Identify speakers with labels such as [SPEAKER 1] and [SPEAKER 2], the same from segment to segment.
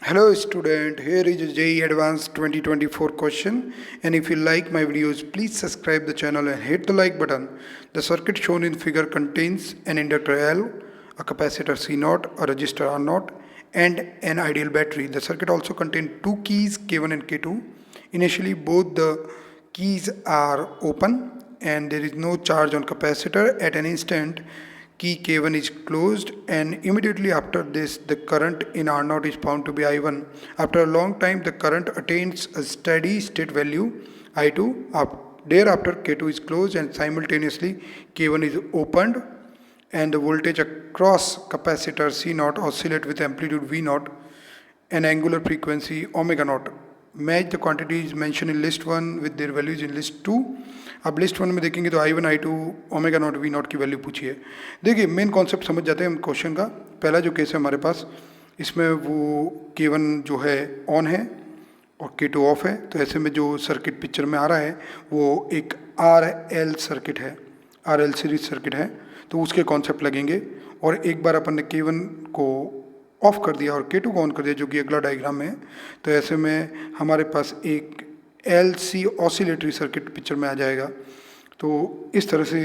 [SPEAKER 1] Hello student, here is JEE Advanced 2024 question, and if you like my videos, please subscribe the channel and hit the like button. The circuit shown in figure contains an inductor L, a capacitor C0, a resistor R0, and an ideal battery. The circuit also contains two keys K1 and K2. Initially both the keys are open and there is no charge on capacitor. At an instant key K1 is closed, and immediately after this the current in R0 is found to be I1. After a long time the current attains a steady state value I2. Thereafter K2 is closed and simultaneously K1 is opened, and the voltage across capacitor C0 oscillate with amplitude V0 and angular frequency omega naught. Match the quantities mentioned in list 1 with their values in list 2. अब list 1 में देखेंगे तो I1 I2 omega naught V not की value पूछी है. देखिए main concept समझ जाते हैं हम क्वेश्चन का. पहला जो केस है हमारे पास, इसमें वो K1 जो है ऑन है और K2 ऑफ है. तो ऐसे में जो सर्किट पिक्चर में आ रहा है वो एक RL सर्किट है, RL सीरीज सर्किट है. तो उसके कॉन्सेप्ट लगेंगे. और एक बार अपन ने K1 को ऑफ कर दिया और K2 को ऑन कर दिया, जो कि अगला डायग्राम में है. तो ऐसे में हमारे पास एक LC ऑसिलेटरी सर्किट पिक्चर में आ जाएगा. तो इस तरह से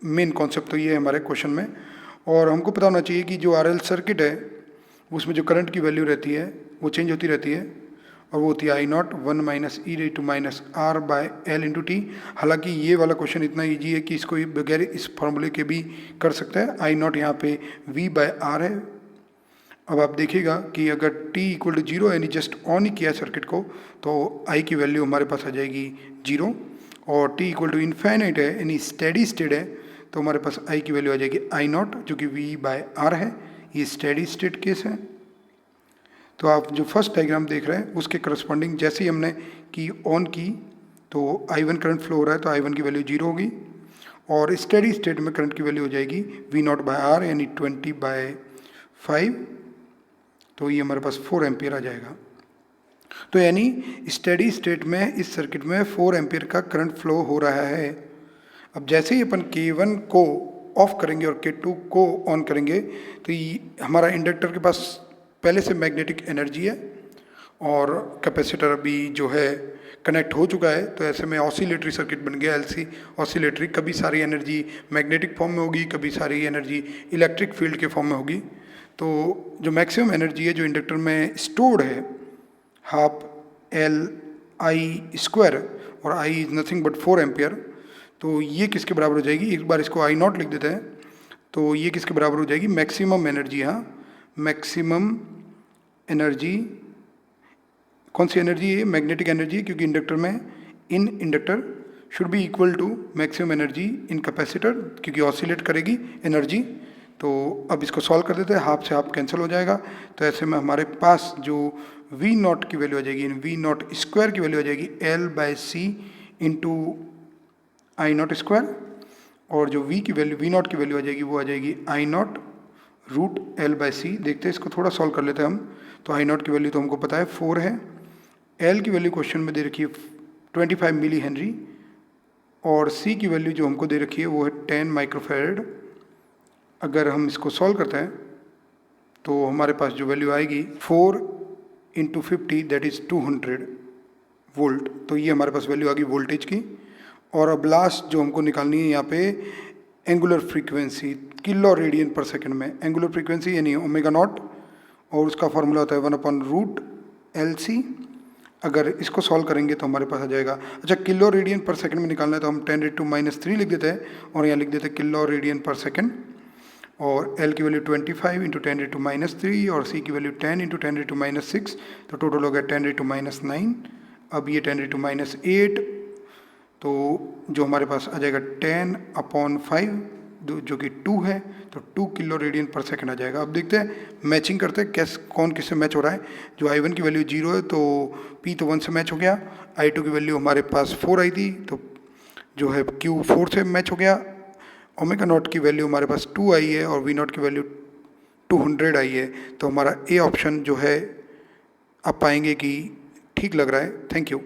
[SPEAKER 1] मेन कॉन्सेप्ट तो ये है हमारे क्वेश्चन में. और हमको पता होना चाहिए कि जो RL सर्किट है उसमें जो करंट की वैल्यू रहती है वो चेंज होती रहती है, और वो होती है I0 1 minus e raise to minus R by L into t. हालांकि ये वाला क्वेश्चन इतना ईजी है कि इसको बगैर इस फॉर्मूले के भी कर सकते हैं. I0 यहाँ पे V बाय R है. अब आप देखिएगा कि अगर t इक्वल टू 0 यानी जस्ट ऑन ही किया सर्किट को, तो I की वैल्यू हमारे पास आ जाएगी 0. और t इक्वल टू इन्फाइनाइट है यानी स्टेडी स्टेट है, तो हमारे पास I की वैल्यू आ जाएगी I0 जो कि V बाय R है. ये स्टेडी स्टेट केस है. तो आप जो फर्स्ट डायग्राम देख रहे हैं उसके करस्पॉन्डिंग जैसे ही हमने की ऑन की तो I1 करंट फ्लो हो रहा है, तो I1 की वैल्यू 0 होगी. और स्टेडी स्टेट में करंट की वैल्यू हो जाएगी V0 बाय R यानी 20/5. तो ये हमारे पास 4 एम्पियर आ जाएगा. तो यानी स्टेडी स्टेट में इस सर्किट में 4 एम्पियर का करंट फ्लो हो रहा है. अब जैसे ही अपन K1 को ऑफ करेंगे और K2 को ऑन करेंगे तो ये हमारा इंडक्टर के पास पहले से मैग्नेटिक एनर्जी है और कैपेसिटर अभी जो है कनेक्ट हो चुका है. तो ऐसे में ऑसिलेटरी सर्किट बन गया LC ऑसिलेटरी. कभी सारी एनर्जी मैग्नेटिक फॉर्म में होगी, कभी सारी एनर्जी इलेक्ट्रिक फील्ड के फॉर्म में होगी. तो जो मैक्सिमम एनर्जी है जो इंडक्टर में स्टोर्ड है हाफ L I स्क्वायर, और I is nothing but 4 ampere. तो ये किसके बराबर हो जाएगी, एक बार इसको I0 लिख देते हैं. तो ये किसके बराबर हो जाएगी, मैक्सिमम एनर्जी. हाँ, मैक्सिमम एनर्जी कौन सी एनर्जी है, मैग्नेटिक एनर्जी, क्योंकि इंडक्टर में in inductor should be equal to maximum energy in capacitor, क्योंकि ऑसिलेट करेगी एनर्जी. तो अब इसको सॉल्व कर देते हैं, हाफ से हाफ कैंसिल हो जाएगा. तो ऐसे में हमारे पास जो V0 की वैल्यू आ जाएगी, V0 स्क्वायर की वैल्यू आ जाएगी L by C into I0 square. और जो V की वैल्यू V0 की वैल्यू आ जाएगी वो आ जाएगी I0 root L by C. देखते हैं इसको थोड़ा सॉल्व कर लेते हैं हम. तो I0 की वैल्यू तो हमको पता है 4 है. L की वैल्यू क्वेश्चन में दे रखी है 25 मिली हेनरी, और C की वैल्यू जो हमको दे रखी है वो है 10 माइक्रोफैरड. अगर हम इसको सॉल्व करते हैं तो हमारे पास जो वैल्यू आएगी 4 इंटू 50 दैट इज़ 200 वोल्ट. तो ये हमारे पास वैल्यू आ गई वोल्टेज की. और अब लास्ट जो हमको निकालनी है यहाँ पे एंगुलर फ्रीक्वेंसी किलो रेडियन पर सेकंड में. एंगुलर फ्रीक्वेंसी यानी ओमेगा नॉट, और उसका फॉर्मूला होता है 1/√LC. अगर इसको सॉल्व करेंगे तो हमारे पास आ जाएगा, अच्छा किलो रेडियन पर सेकंड में निकालना है तो हम 10⁻³ लिख देते हैं और यहाँ लिख देते हैं किलो रेडियन पर सेकंड. और L की वैल्यू 25 इंटू 10⁻³ और C की वैल्यू 10 इंटू 10⁻⁶. तो टोटल हो गया 10⁻⁹. अब ये 10⁻8, तो जो हमारे पास आ जाएगा 10/5 जो कि 2 है. तो 2 किलो रेडियन पर सेकंड आ जाएगा. अब देखते हैं मैचिंग करते हैं कौन किससे मैच हो रहा है. जो I1 की वैल्यू 0 है तो P तो 1 से मैच हो गया. I2 की वैल्यू हमारे पास 4 आई थी तो जो है Q 4 से मैच हो गया. ओमेगा नॉट की वैल्यू हमारे पास 2 आई है और V0 की वैल्यू 200 आई है. तो हमारा A ऑप्शन जो है आप पाएंगे कि ठीक लग रहा है. Thank you.